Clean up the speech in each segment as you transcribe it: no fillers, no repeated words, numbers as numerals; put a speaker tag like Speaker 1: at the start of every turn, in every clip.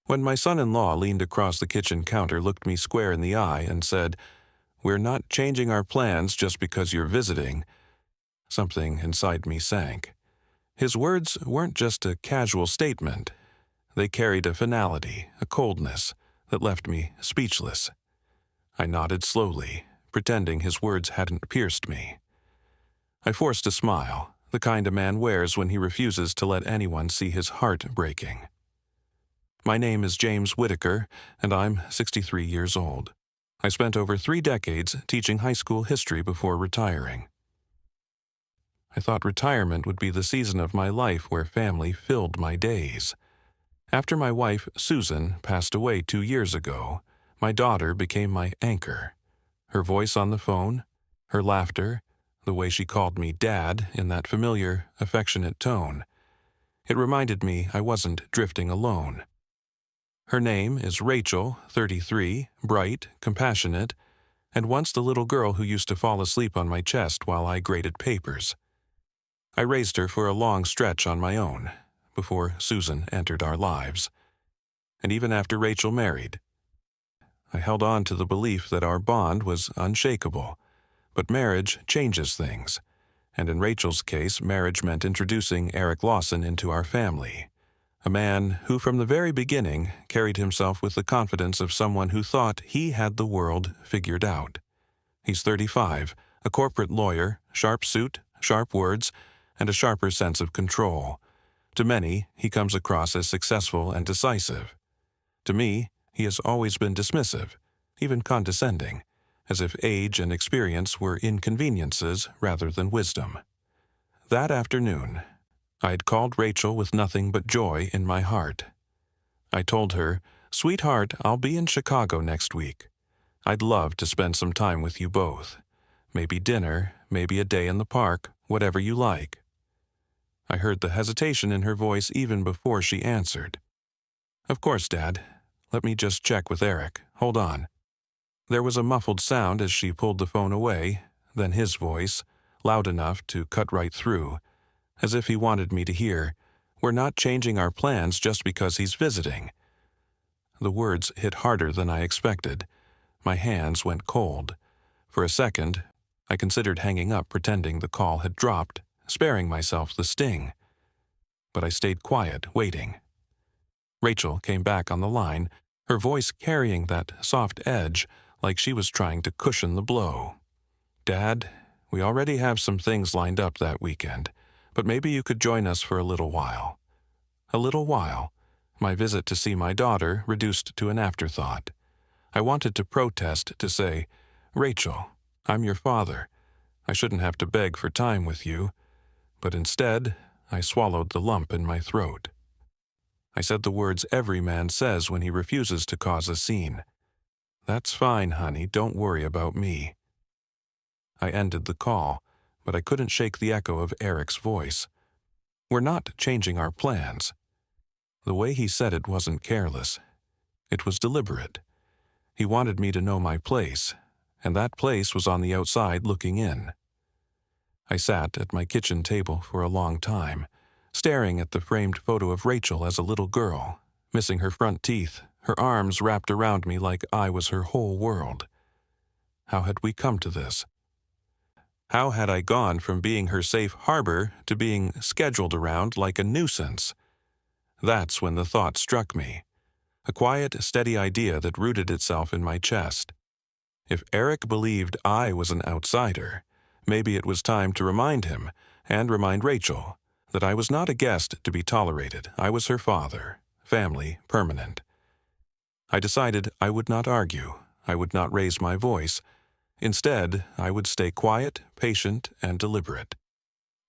Speaker 1: When my son-in-law leaned across the kitchen counter, looked me square in the eye, and said, "We're not changing our plans just because you're visiting," something inside me sank. His words weren't just a casual statement. They carried a finality, a coldness, that left me speechless. I nodded slowly, pretending his words hadn't pierced me. I forced a smile, the kind a man wears when he refuses to let anyone see his heart breaking. My name is James Whitaker, and I'm 63 years old. I spent over 3 decades teaching high school history before retiring. I thought retirement would be the season of my life where family filled my days. After my wife, Susan, passed away 2 years ago, my daughter became my anchor. Her voice on the phone, her laughter, the way she called me Dad in that familiar, affectionate tone. It reminded me I wasn't drifting alone. Her name is Rachel, 33, bright, compassionate, and once the little girl who used to fall asleep on my chest while I graded papers. I raised her for a long stretch on my own, before Susan entered our lives. And even after Rachel married, I held on to the belief that our bond was unshakable. But marriage changes things, and in Rachel's case, marriage meant introducing Eric Lawson into our family, a man who from the very beginning carried himself with the confidence of someone who thought he had the world figured out. He's 35, a corporate lawyer, sharp suit, sharp words, and a sharper sense of control. To many, he comes across as successful and decisive. To me, he has always been dismissive, even condescending, as if age and experience were inconveniences rather than wisdom. That afternoon, I'd called Rachel with nothing but joy in my heart. I told her, "Sweetheart, I'll be in Chicago next week. I'd love to spend some time with you both. Maybe dinner, maybe a day in the park, whatever you like." I heard the hesitation in her voice even before she answered. "Of course, Dad. Let me just check with Eric. Hold on." There was a muffled sound as she pulled the phone away, then his voice, loud enough to cut right through, as if he wanted me to hear, "We're not changing our plans just because he's visiting." The words hit harder than I expected. My hands went cold. For a second, I considered hanging up, pretending the call had dropped, sparing myself the sting. But I stayed quiet, waiting. Rachel came back on the line, her voice carrying that soft edge, like she was trying to cushion the blow. "Dad, we already have some things lined up that weekend, but maybe you could join us for a little while." A little while, my visit to see my daughter reduced to an afterthought. I wanted to protest, to say, "Rachel, I'm your father. I shouldn't have to beg for time with you." But instead, I swallowed the lump in my throat. I said the words every man says when he refuses to cause a scene. "That's fine, honey. Don't worry about me." I ended the call, but I couldn't shake the echo of Eric's voice. "We're not changing our plans." The way he said it wasn't careless. It was deliberate. He wanted me to know my place, and that place was on the outside looking in. I sat at my kitchen table for a long time, staring at the framed photo of Rachel as a little girl, missing her front teeth, her arms wrapped around me like I was her whole world. How had we come to this? How had I gone from being her safe harbor to being scheduled around like a nuisance? That's when the thought struck me, a quiet, steady idea that rooted itself in my chest. If Eric believed I was an outsider, maybe it was time to remind him, and remind Rachel, that I was not a guest to be tolerated. I was her father, family, permanent. I decided I would not argue. I would not raise my voice. Instead, I would stay quiet, patient, and deliberate.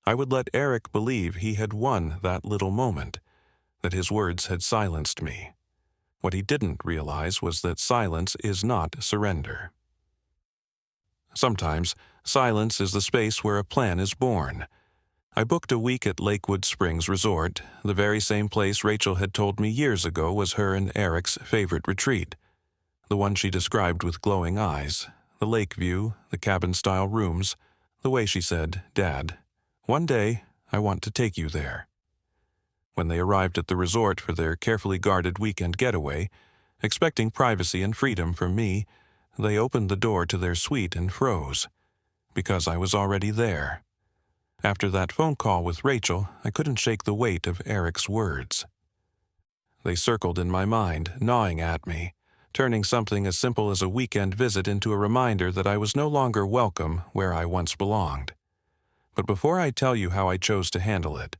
Speaker 1: I would let Eric believe he had won that little moment, that his words had silenced me. What he didn't realize was that silence is not surrender. Sometimes, silence is the space where a plan is born. I booked a week at Lakewood Springs Resort, the very same place Rachel had told me years ago was her and Eric's favorite retreat. The one she described with glowing eyes, the lake view, the cabin-style rooms, the way she said, "Dad, one day I want to take you there." When they arrived at the resort for their carefully guarded weekend getaway, expecting privacy and freedom from me, they opened the door to their suite and froze, because I was already there. After that phone call with Rachel, I couldn't shake the weight of Eric's words. They circled in my mind, gnawing at me, turning something as simple as a weekend visit into a reminder that I was no longer welcome where I once belonged. But before I tell you how I chose to handle it,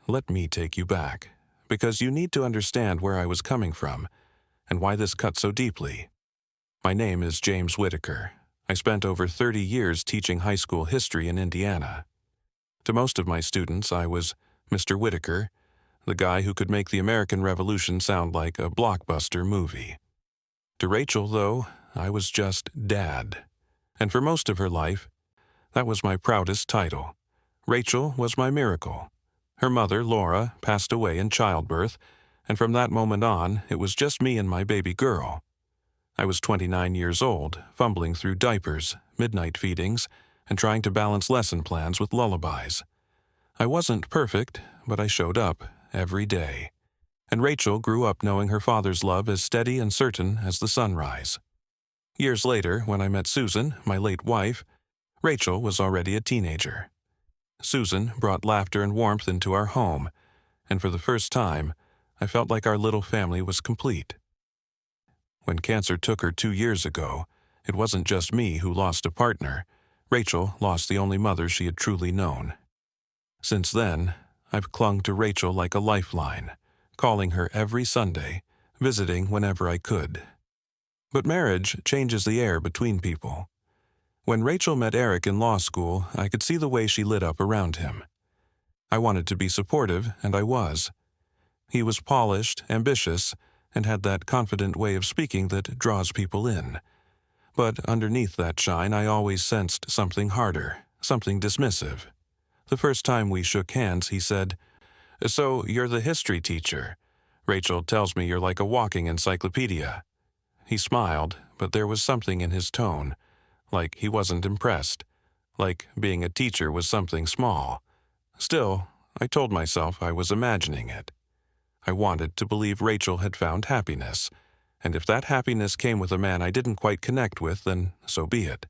Speaker 1: let me take you back, because you need to understand where I was coming from and why this cut so deeply. My name is James Whitaker. I spent over 30 years teaching high school history in Indiana. To most of my students, I was Mr. Whitaker, the guy who could make the American Revolution sound like a blockbuster movie. To Rachel, though, I was just Dad. And for most of her life, that was my proudest title. Rachel was my miracle. Her mother, Laura, passed away in childbirth, and from that moment on, it was just me and my baby girl. I was 29 years old, fumbling through diapers, midnight feedings, and trying to balance lesson plans with lullabies. I wasn't perfect, but I showed up every day. And Rachel grew up knowing her father's love as steady and certain as the sunrise. Years later, when I met Susan, my late wife, Rachel was already a teenager. Susan brought laughter and warmth into our home, and for the first time, I felt like our little family was complete. When cancer took her 2 years ago, it wasn't just me who lost a partner. Rachel lost the only mother she had truly known. Since then, I've clung to Rachel like a lifeline, calling her every Sunday, visiting whenever I could. But marriage changes the air between people. When Rachel met Eric in law school, I could see the way she lit up around him. I wanted to be supportive, and I was. He was polished, ambitious, and had that confident way of speaking that draws people in. But underneath that shine, I always sensed something harder, something dismissive. The first time we shook hands, he said, "So you're the history teacher. Rachel tells me you're like a walking encyclopedia." He smiled, but there was something in his tone, like he wasn't impressed, like being a teacher was something small. Still, I told myself I was imagining it. I wanted to believe Rachel had found happiness, and if that happiness came with a man I didn't quite connect with, then so be it.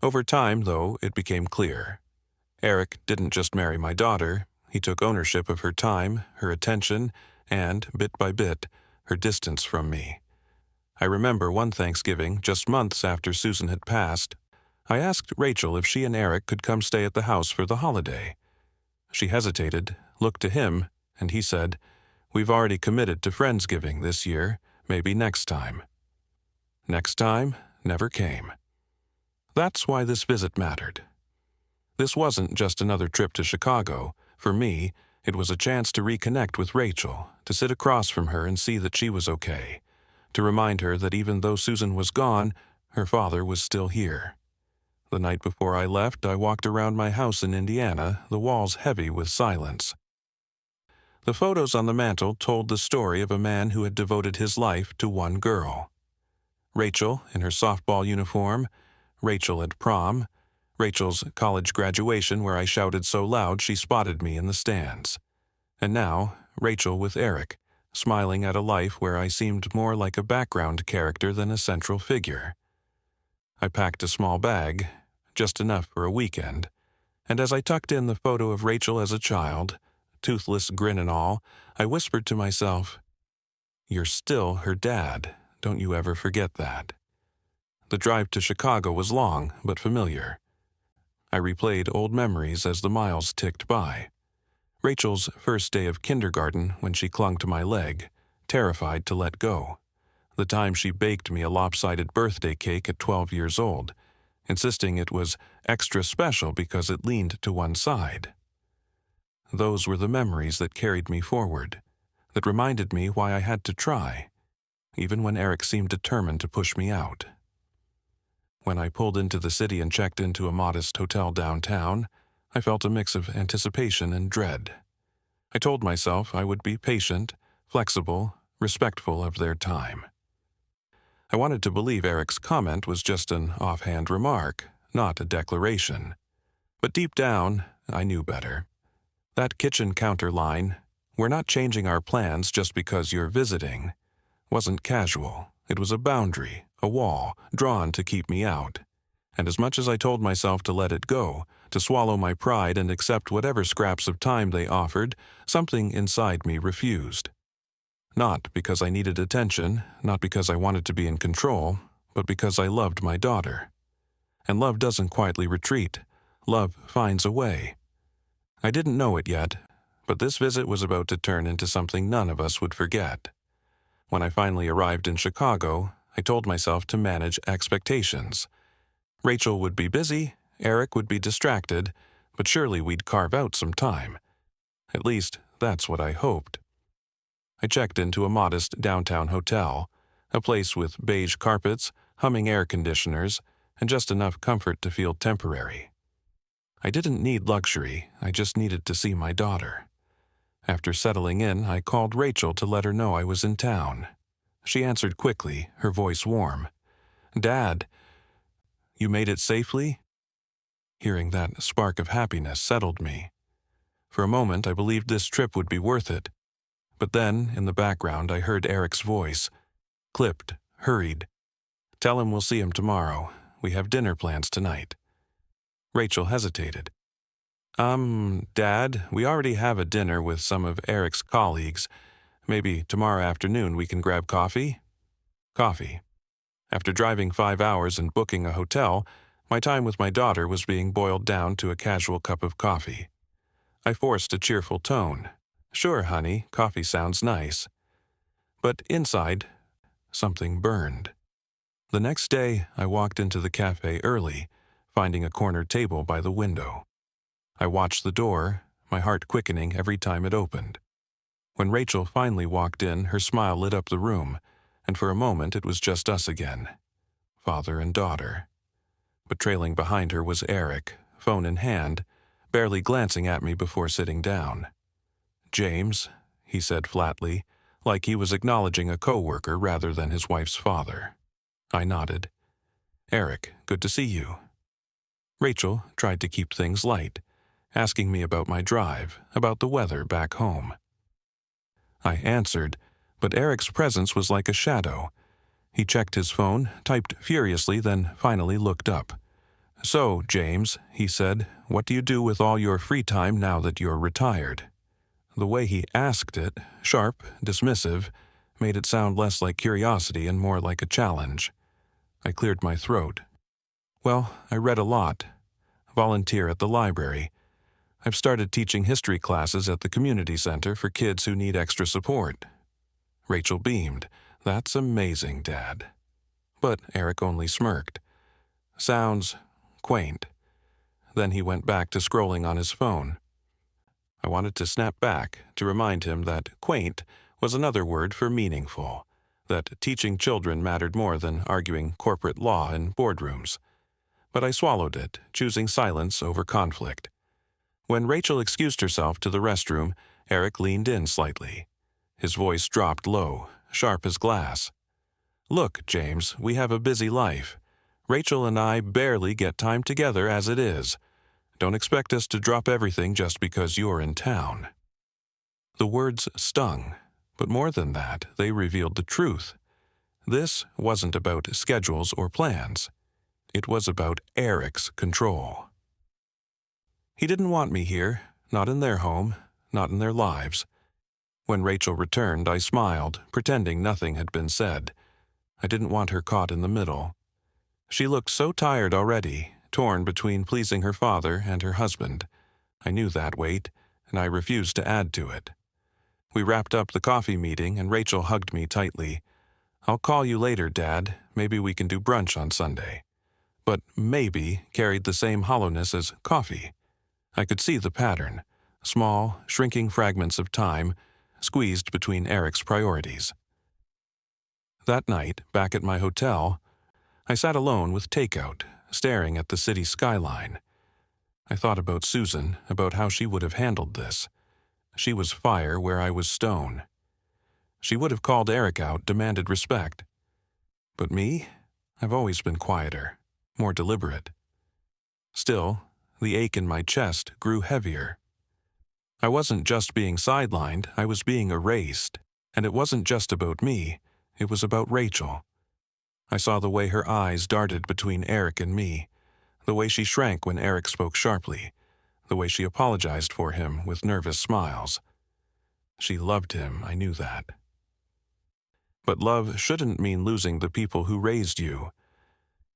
Speaker 1: Over time, though, it became clear. Eric didn't just marry my daughter, he took ownership of her time, her attention, and, bit by bit, her distance from me. I remember one Thanksgiving, just months after Susan had passed, I asked Rachel if she and Eric could come stay at the house for the holiday. She hesitated, looked to him, and he said, "We've already committed to Friendsgiving this year, maybe next time." Next time never came. That's why this visit mattered. This wasn't just another trip to Chicago. For me, it was a chance to reconnect with Rachel, to sit across from her and see that she was okay, to remind her that even though Susan was gone, her father was still here. The night before I left, I walked around my house in Indiana, the walls heavy with silence. The photos on the mantel told the story of a man who had devoted his life to one girl. Rachel in her softball uniform, Rachel at prom, Rachel's college graduation where I shouted so loud she spotted me in the stands. And now, Rachel with Eric, smiling at a life where I seemed more like a background character than a central figure. I packed a small bag, just enough for a weekend, and as I tucked in the photo of Rachel as a child, toothless grin and all, I whispered to myself, "You're still her dad, don't you ever forget that." The drive to Chicago was long, but familiar. I replayed old memories as the miles ticked by. Rachel's first day of kindergarten when she clung to my leg, terrified to let go. The time she baked me a lopsided birthday cake at 12 years old, insisting it was extra special because it leaned to one side. Those were the memories that carried me forward, that reminded me why I had to try, even when Eric seemed determined to push me out. When I pulled into the city and checked into a modest hotel downtown, I felt a mix of anticipation and dread. I told myself I would be patient, flexible, respectful of their time. I wanted to believe Eric's comment was just an offhand remark, not a declaration. But deep down, I knew better. That kitchen counter line, "We're not changing our plans just because you're visiting," wasn't casual. It was a boundary, a wall, drawn to keep me out. And as much as I told myself to let it go, to swallow my pride and accept whatever scraps of time they offered, something inside me refused. Not because I needed attention, not because I wanted to be in control, but because I loved my daughter. And love doesn't quietly retreat. Love finds a way. I didn't know it yet, but this visit was about to turn into something none of us would forget. When I finally arrived in Chicago, I told myself to manage expectations. Rachel would be busy, Eric would be distracted, but surely we'd carve out some time. At least, that's what I hoped. I checked into a modest downtown hotel, a place with beige carpets, humming air conditioners, and just enough comfort to feel temporary. I didn't need luxury, I just needed to see my daughter. After settling in, I called Rachel to let her know I was in town. She answered quickly, her voice warm. "Dad, you made it safely?" Hearing that spark of happiness settled me. For a moment, I believed this trip would be worth it. But then, in the background, I heard Eric's voice. Clipped, hurried. "Tell him we'll see him tomorrow. We have dinner plans tonight." Rachel hesitated. Dad, we already have a dinner with some of Eric's colleagues. Maybe tomorrow afternoon we can grab coffee?" Coffee. After driving 5 hours and booking a hotel, my time with my daughter was being boiled down to a casual cup of coffee. I forced a cheerful tone. "Sure, honey, coffee sounds nice." But inside, something burned. The next day, I walked into the cafe early, finding a corner table by the window. I watched the door, my heart quickening every time it opened. When Rachel finally walked in, her smile lit up the room, and for a moment it was just us again, father and daughter. But trailing behind her was Eric, phone in hand, barely glancing at me before sitting down. "James," he said flatly, like he was acknowledging a coworker rather than his wife's father. I nodded. "Eric, good to see you." Rachel tried to keep things light, asking me about my drive, about the weather back home. I answered, but Eric's presence was like a shadow. He checked his phone, typed furiously, then finally looked up. "So, James," he said, "what do you do with all your free time now that you're retired?" The way he asked it, sharp, dismissive, made it sound less like curiosity and more like a challenge. I cleared my throat. "Well, I read a lot. Volunteer at the library. I've started teaching history classes at the community center for kids who need extra support." Rachel beamed. "That's amazing, Dad." But Eric only smirked. "Sounds quaint." Then he went back to scrolling on his phone. I wanted to snap back to remind him that quaint was another word for meaningful, that teaching children mattered more than arguing corporate law in boardrooms. But I swallowed it, choosing silence over conflict. When Rachel excused herself to the restroom, Eric leaned in slightly. His voice dropped low, sharp as glass. "Look, James, we have a busy life. Rachel and I barely get time together as it is. Don't expect us to drop everything just because you're in town." The words stung, but more than that, they revealed the truth. This wasn't about schedules or plans. It was about Eric's control. He didn't want me here, not in their home, not in their lives. When Rachel returned, I smiled, pretending nothing had been said. I didn't want her caught in the middle. She looked so tired already, torn between pleasing her father and her husband. I knew that weight, and I refused to add to it. We wrapped up the coffee meeting, and Rachel hugged me tightly. "I'll call you later, Dad. Maybe we can do brunch on Sunday." But maybe carried the same hollowness as coffee. I could see the pattern, small, shrinking fragments of time, squeezed between Eric's priorities. That night, back at my hotel, I sat alone with takeout, staring at the city skyline. I thought about Susan, about how she would have handled this. She was fire where I was stone. She would have called Eric out, demanded respect. But me? I've always been quieter, more deliberate. Still, the ache in my chest grew heavier. I wasn't just being sidelined, I was being erased. And it wasn't just about me, it was about Rachel. I saw the way her eyes darted between Eric and me, the way she shrank when Eric spoke sharply, the way she apologized for him with nervous smiles. She loved him, I knew that. But love shouldn't mean losing the people who raised you.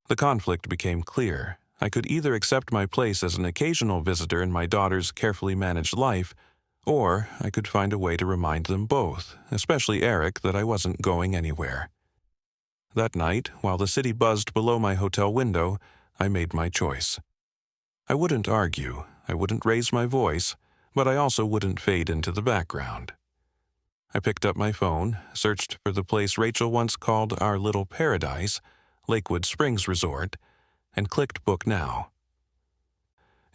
Speaker 1: The conflict became clear. I could either accept my place as an occasional visitor in my daughter's carefully managed life, or I could find a way to remind them both, especially Eric, that I wasn't going anywhere. That night, while the city buzzed below my hotel window, I made my choice. I wouldn't argue, I wouldn't raise my voice, but I also wouldn't fade into the background. I picked up my phone, searched for the place Rachel once called our little paradise, Lakewood Springs Resort, and clicked Book Now.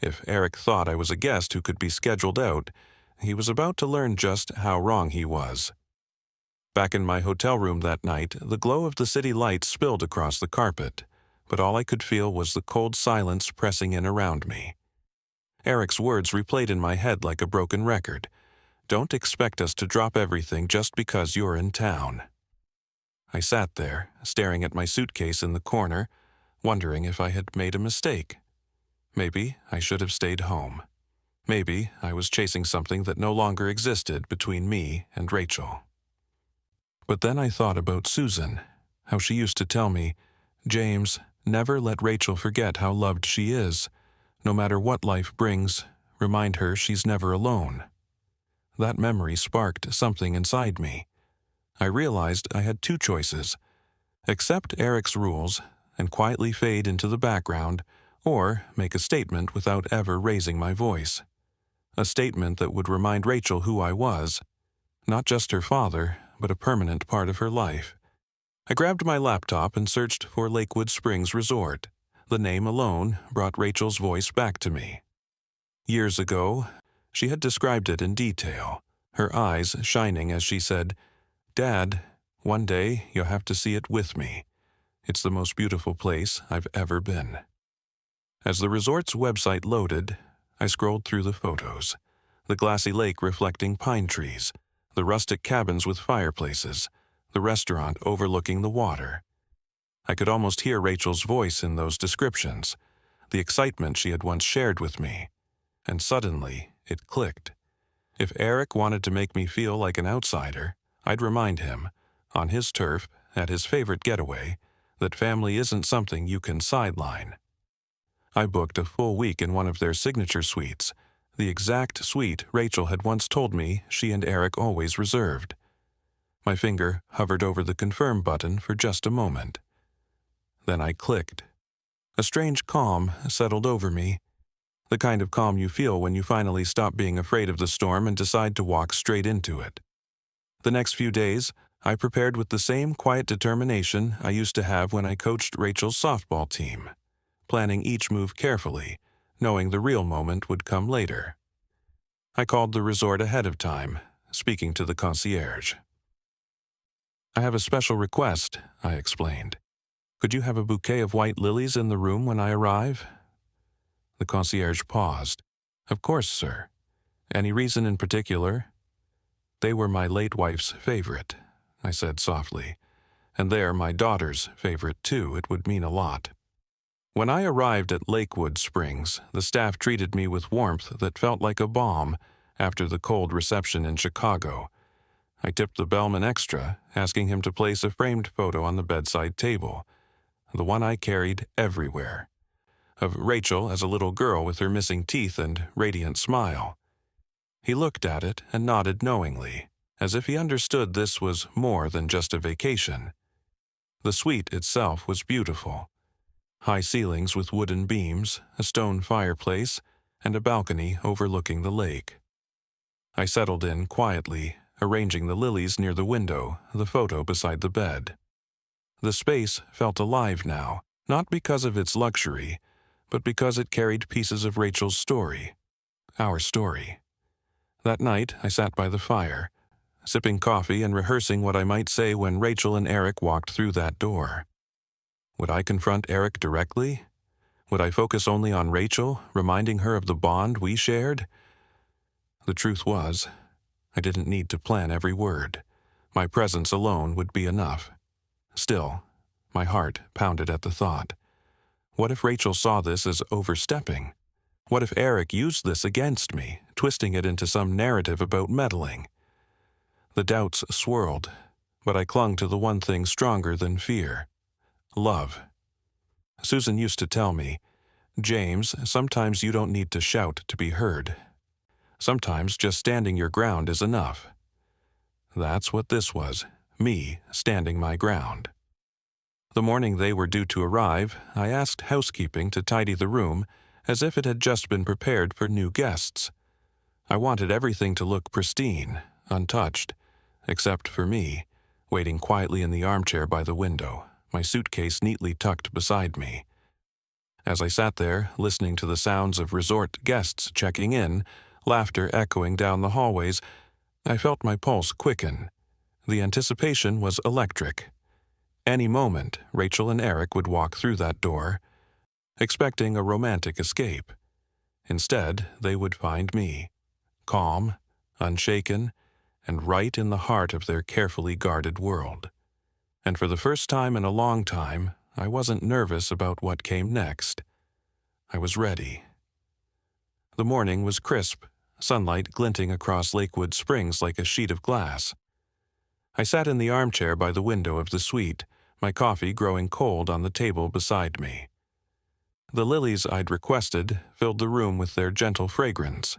Speaker 1: If Eric thought I was a guest who could be scheduled out, he was about to learn just how wrong he was. Back in my hotel room that night, the glow of the city lights spilled across the carpet, but all I could feel was the cold silence pressing in around me. Eric's words replayed in my head like a broken record. Don't expect us to drop everything just because you're in town. I sat there, staring at my suitcase in the corner, wondering if I had made a mistake. Maybe I should have stayed home. Maybe I was chasing something that no longer existed between me and Rachel. But then I thought about Susan, how she used to tell me, "James, never let Rachel forget how loved she is. No matter what life brings, remind her she's never alone." That memory sparked something inside me. I realized I had two choices: accept Eric's rules and quietly fade into the background, or make a statement without ever raising my voice. A statement that would remind Rachel who I was, not just her father, but a permanent part of her life. I grabbed my laptop and searched for Lakewood Springs Resort. The name alone brought Rachel's voice back to me. Years ago, she had described it in detail, her eyes shining as she said, "Dad, one day you'll have to see it with me. It's the most beautiful place I've ever been." As the resort's website loaded, I scrolled through the photos. The glassy lake reflecting pine trees, the rustic cabins with fireplaces, the restaurant overlooking the water. I could almost hear Rachel's voice in those descriptions, the excitement she had once shared with me. And suddenly, it clicked. If Eric wanted to make me feel like an outsider, I'd remind him, on his turf, at his favorite getaway, that family isn't something you can sideline. I booked a full week in one of their signature suites, the exact suite Rachel had once told me she and Eric always reserved. My finger hovered over the confirm button for just a moment. Then I clicked. A strange calm settled over me, the kind of calm you feel when you finally stop being afraid of the storm and decide to walk straight into it. The next few days, I prepared with the same quiet determination I used to have when I coached Rachel's softball team, planning each move carefully, knowing the real moment would come later. I called the resort ahead of time, speaking to the concierge. "I have a special request," I explained. "Could you have a bouquet of white lilies in the room when I arrive?" The concierge paused. "Of course, sir. Any reason in particular?" "They were my late wife's favorite," I said softly. "And they're my daughter's favorite, too. It would mean a lot." When I arrived at Lakewood Springs, the staff treated me with warmth that felt like a balm after the cold reception in Chicago. I tipped the bellman extra, asking him to place a framed photo on the bedside table, the one I carried everywhere, of Rachel as a little girl with her missing teeth and radiant smile. He looked at it and nodded knowingly, as if he understood this was more than just a vacation. The suite itself was beautiful. High ceilings with wooden beams, a stone fireplace, and a balcony overlooking the lake. I settled in quietly, arranging the lilies near the window, the photo beside the bed. The space felt alive now, not because of its luxury, but because it carried pieces of Rachel's story, our story. That night, I sat by the fire, sipping coffee and rehearsing what I might say when Rachel and Eric walked through that door. Would I confront Eric directly? Would I focus only on Rachel, reminding her of the bond we shared? The truth was, I didn't need to plan every word. My presence alone would be enough. Still, my heart pounded at the thought. What if Rachel saw this as overstepping? What if Eric used this against me, twisting it into some narrative about meddling? The doubts swirled, but I clung to the one thing stronger than fear: love. Susan used to tell me, "James, sometimes you don't need to shout to be heard. Sometimes just standing your ground is enough." That's what this was, me standing my ground. The morning they were due to arrive, I asked housekeeping to tidy the room as if it had just been prepared for new guests. I wanted everything to look pristine, untouched, except for me, waiting quietly in the armchair by the window, my suitcase neatly tucked beside me. As I sat there, listening to the sounds of resort guests checking in, laughter echoing down the hallways, I felt my pulse quicken. The anticipation was electric. Any moment, Rachel and Eric would walk through that door, expecting a romantic escape. Instead, they would find me, calm, unshaken, and right in the heart of their carefully guarded world. And for the first time in a long time, I wasn't nervous about what came next. I was ready. The morning was crisp, sunlight glinting across Lakewood Springs like a sheet of glass. I sat in the armchair by the window of the suite, my coffee growing cold on the table beside me. The lilies I'd requested filled the room with their gentle fragrance.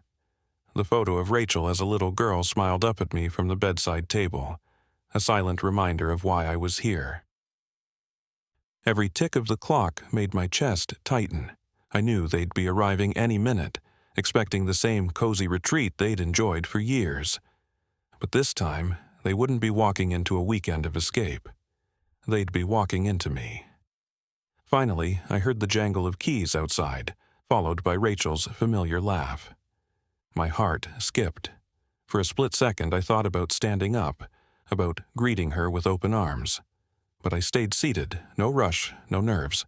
Speaker 1: The photo of Rachel as a little girl smiled up at me from the bedside table, a silent reminder of why I was here. Every tick of the clock made my chest tighten. I knew they'd be arriving any minute, expecting the same cozy retreat they'd enjoyed for years. But this time, they wouldn't be walking into a weekend of escape. They'd be walking into me. Finally, I heard the jangle of keys outside, followed by Rachel's familiar laugh. My heart skipped. For a split second, I thought about standing up, about greeting her with open arms. But I stayed seated, no rush, no nerves.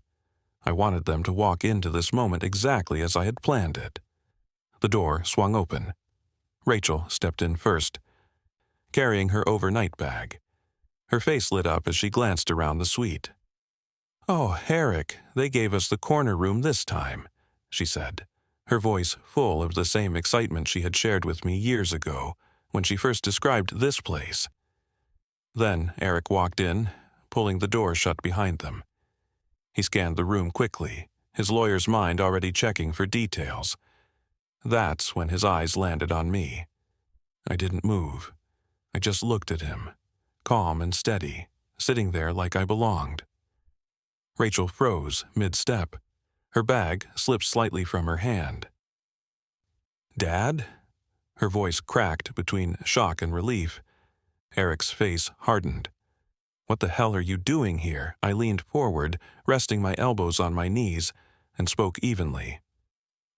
Speaker 1: I wanted them to walk into this moment exactly as I had planned it. The door swung open. Rachel stepped in first, carrying her overnight bag. Her face lit up as she glanced around the suite. "Oh, Eric, they gave us the corner room this time," she said, her voice full of the same excitement she had shared with me years ago when she first described this place. Then Eric walked in, pulling the door shut behind them. He scanned the room quickly, his lawyer's mind already checking for details. That's when his eyes landed on me. I didn't move. I just looked at him, calm and steady, sitting there like I belonged. Rachel froze mid-step. Her bag slipped slightly from her hand. "Dad?" Her voice cracked between shock and relief. Eric's face hardened. "What the hell are you doing here?" I leaned forward, resting my elbows on my knees, and spoke evenly.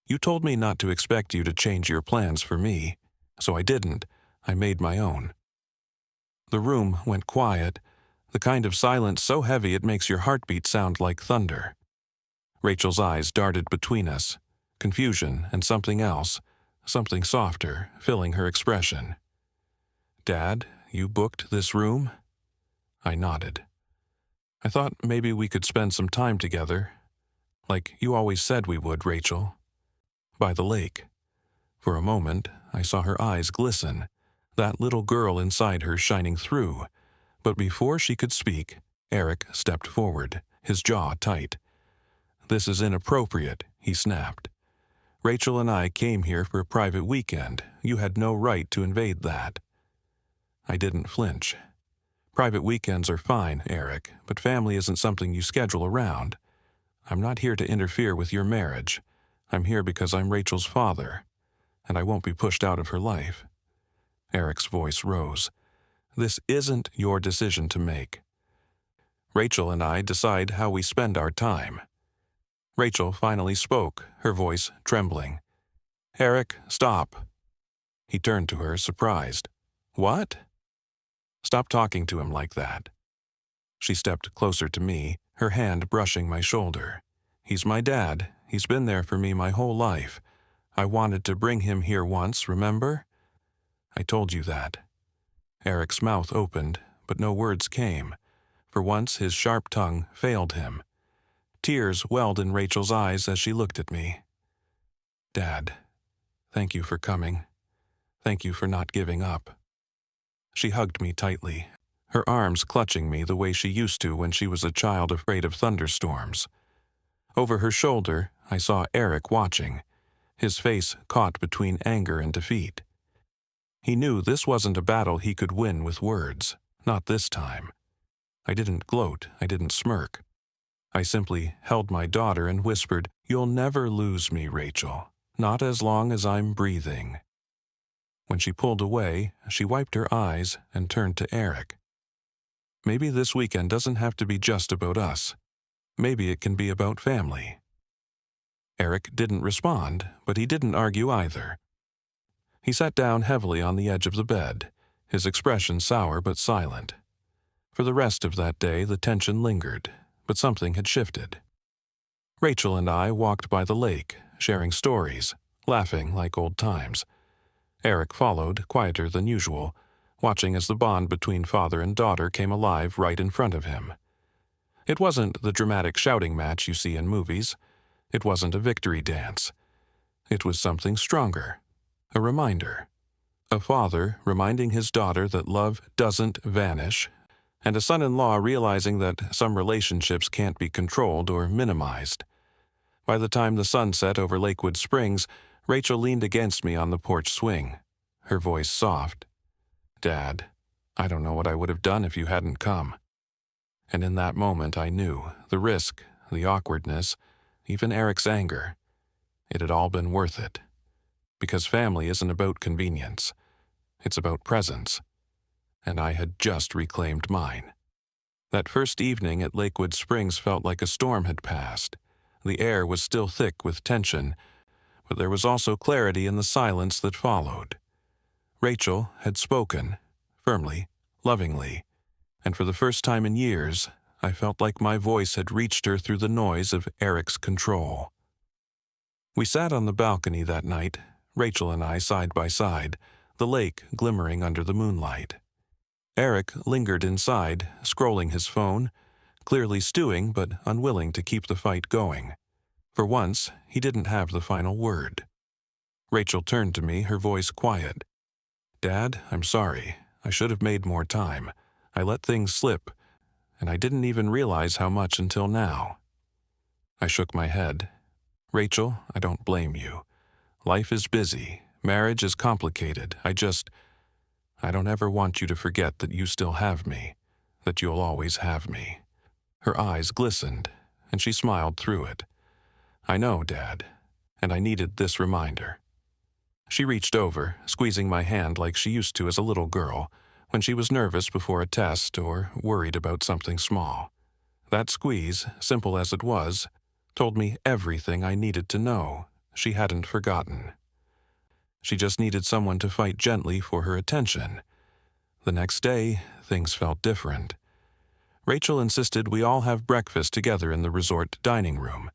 Speaker 1: "You told me not to expect you to change your plans for me, so I didn't. I made my own." The room went quiet, the kind of silence so heavy it makes your heartbeat sound like thunder. Rachel's eyes darted between us, confusion and something else, something softer, filling her expression. "Dad, you booked this room?" I nodded. "I thought maybe we could spend some time together, like you always said we would, Rachel. By the lake." For a moment, I saw her eyes glisten, that little girl inside her shining through. But before she could speak, Eric stepped forward, his jaw tight. "This is inappropriate," he snapped. "Rachel and I came here for a private weekend. You had no right to invade that." I didn't flinch. "Private weekends are fine, Eric, but family isn't something you schedule around. I'm not here to interfere with your marriage. I'm here because I'm Rachel's father, and I won't be pushed out of her life." Eric's voice rose. "This isn't your decision to make. Rachel and I decide how we spend our time." Rachel finally spoke, her voice trembling. "Eric, stop." He turned to her, surprised. "What?" "Stop talking to him like that." She stepped closer to me, her hand brushing my shoulder. "He's my dad. He's been there for me my whole life. I wanted to bring him here once, remember? I told you that. Eric's mouth opened, but no words came. For once, his sharp tongue failed him. Tears welled in Rachel's eyes as she looked at me. Dad, thank you for coming. Thank you for not giving up. She hugged me tightly, her arms clutching me the way she used to when she was a child afraid of thunderstorms. Over her shoulder, I saw Eric watching, his face caught between anger and defeat. He knew this wasn't a battle he could win with words, not this time. I didn't gloat, I didn't smirk. I simply held my daughter and whispered, "You'll never lose me, Rachel, not as long as I'm breathing." When she pulled away, she wiped her eyes and turned to Eric. Maybe this weekend doesn't have to be just about us. Maybe it can be about family. Eric didn't respond, but he didn't argue either. He sat down heavily on the edge of the bed, his expression sour but silent. For the rest of that day, the tension lingered, but something had shifted. Rachel and I walked by the lake, sharing stories, laughing like old times. Eric followed, quieter than usual, watching as the bond between father and daughter came alive right in front of him. It wasn't the dramatic shouting match you see in movies. It wasn't a victory dance. It was something stronger, a reminder. A father reminding his daughter that love doesn't vanish, and a son-in-law realizing that some relationships can't be controlled or minimized. By the time the sun set over Lakewood Springs, Rachel leaned against me on the porch swing, her voice soft. "Dad, I don't know what I would have done if you hadn't come." And in that moment I knew the risk, the awkwardness, even Eric's anger. It had all been worth it. Because family isn't about convenience. It's about presence. And I had just reclaimed mine. That first evening at Lakewood Springs felt like a storm had passed. The air was still thick with tension, but there was also clarity in the silence that followed. Rachel had spoken, firmly, lovingly, and for the first time in years, I felt like my voice had reached her through the noise of Eric's control. We sat on the balcony that night, Rachel and I side by side, the lake glimmering under the moonlight. Eric lingered inside, scrolling his phone, clearly stewing but unwilling to keep the fight going. For once, he didn't have the final word. Rachel turned to me, her voice quiet. "Dad, I'm sorry. I should have made more time. I let things slip, and I didn't even realize how much until now." I shook my head. "Rachel, I don't blame you. Life is busy. Marriage is complicated. I don't ever want you to forget that you still have me, that you'll always have me." Her eyes glistened, and she smiled through it. "I know, Dad, and I needed this reminder." She reached over, squeezing my hand like she used to as a little girl, when she was nervous before a test or worried about something small. That squeeze, simple as it was, told me everything I needed to know. She hadn't forgotten. She just needed someone to fight gently for her attention. The next day, things felt different. Rachel insisted we all have breakfast together in the resort dining room.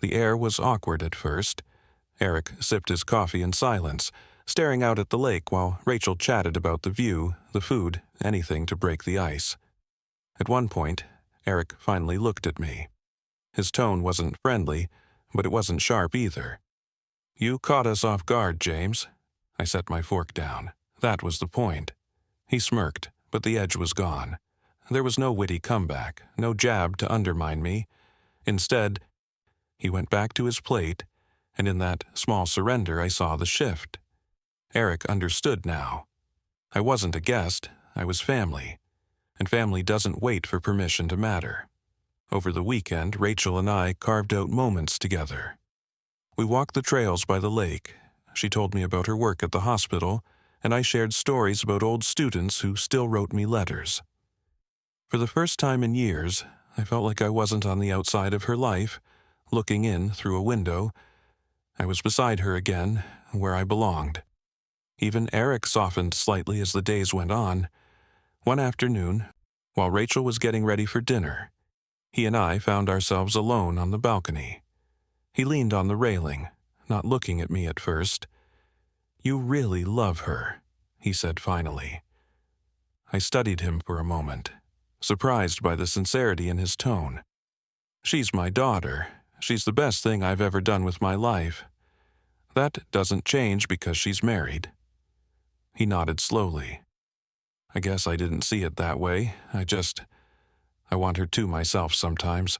Speaker 1: The air was awkward at first. Eric sipped his coffee in silence, staring out at the lake while Rachel chatted about the view, the food, anything to break the ice. At one point, Eric finally looked at me. His tone wasn't friendly, but it wasn't sharp either. "You caught us off guard, James." I set my fork down. That was the point. He smirked, but the edge was gone. There was no witty comeback, no jab to undermine me. Instead, he went back to his plate, and in that small surrender I saw the shift. Eric understood now. I wasn't a guest, I was family, and family doesn't wait for permission to matter. Over the weekend, Rachel and I carved out moments together. We walked the trails by the lake. She told me about her work at the hospital, and I shared stories about old students who still wrote me letters. For the first time in years, I felt like I wasn't on the outside of her life, looking in through a window. I was beside her again, where I belonged. Even Eric softened slightly as the days went on. One afternoon, while Rachel was getting ready for dinner, he and I found ourselves alone on the balcony. He leaned on the railing, not looking at me at first. "You really love her," he said finally. I studied him for a moment, surprised by the sincerity in his tone. She's my daughter. She's the best thing I've ever done with my life. That doesn't change because she's married. He nodded slowly. I guess I didn't see it that way. I want her to myself sometimes.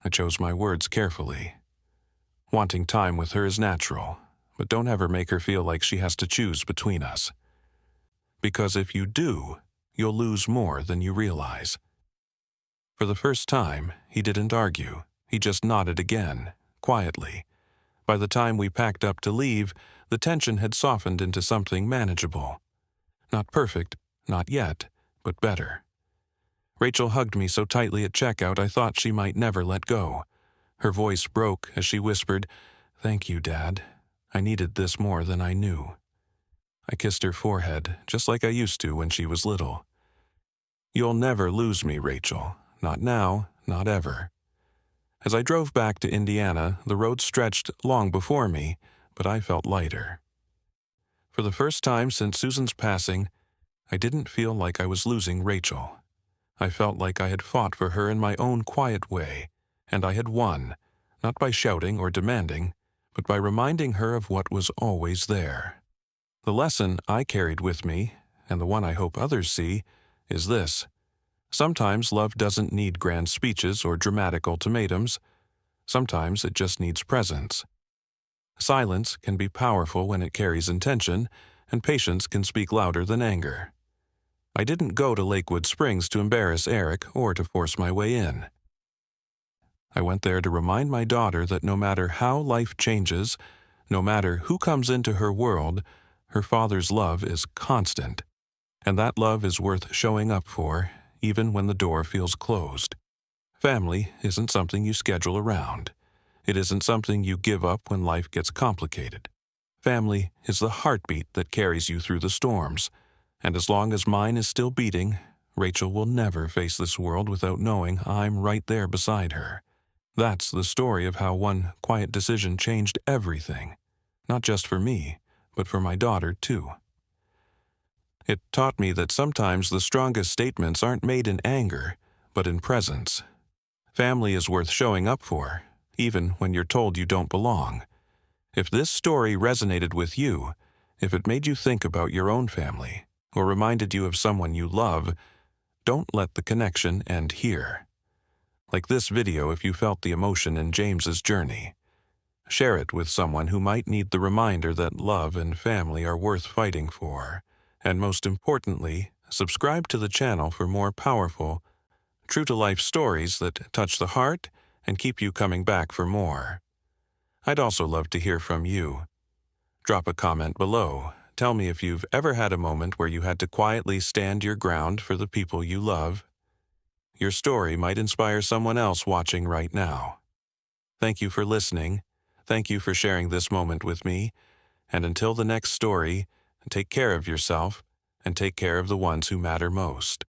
Speaker 1: I chose my words carefully. Wanting time with her is natural, but don't ever make her feel like she has to choose between us. Because if you do, you'll lose more than you realize. For the first time, he didn't argue. He just nodded again, quietly. By the time we packed up to leave, the tension had softened into something manageable. Not perfect, not yet, but better. Rachel hugged me so tightly at checkout I thought she might never let go. Her voice broke as she whispered, "Thank you, Dad. I needed this more than I knew." I kissed her forehead, just like I used to when she was little. You'll never lose me, Rachel. Not now, not ever. As I drove back to Indiana, the road stretched long before me, but I felt lighter. For the first time since Susan's passing, I didn't feel like I was losing Rachel. I felt like I had fought for her in my own quiet way, and I had won, not by shouting or demanding, but by reminding her of what was always there. The lesson I carried with me, and the one I hope others see, is this. Sometimes love doesn't need grand speeches or dramatic ultimatums. Sometimes it just needs presence. Silence can be powerful when it carries intention, and patience can speak louder than anger. I didn't go to Lakewood Springs to embarrass Eric or to force my way in. I went there to remind my daughter that no matter how life changes, no matter who comes into her world, her father's love is constant, and that love is worth showing up for, even when the door feels closed. Family isn't something you schedule around. It isn't something you give up when life gets complicated. Family is the heartbeat that carries you through the storms, and as long as mine is still beating, Rachel will never face this world without knowing I'm right there beside her. That's the story of how one quiet decision changed everything, not just for me, but for my daughter too. It taught me that sometimes the strongest statements aren't made in anger, but in presence. Family is worth showing up for, even when you're told you don't belong. If this story resonated with you, if it made you think about your own family, or reminded you of someone you love, don't let the connection end here. Like this video if you felt the emotion in James's journey. Share it with someone who might need the reminder that love and family are worth fighting for. And most importantly, subscribe to the channel for more powerful, true-to-life stories that touch the heart and keep you coming back for more. I'd also love to hear from you. Drop a comment below. Tell me if you've ever had a moment where you had to quietly stand your ground for the people you love. Your story might inspire someone else watching right now. Thank you for listening. Thank you for sharing this moment with me. And until the next story, take care of yourself and take care of the ones who matter most.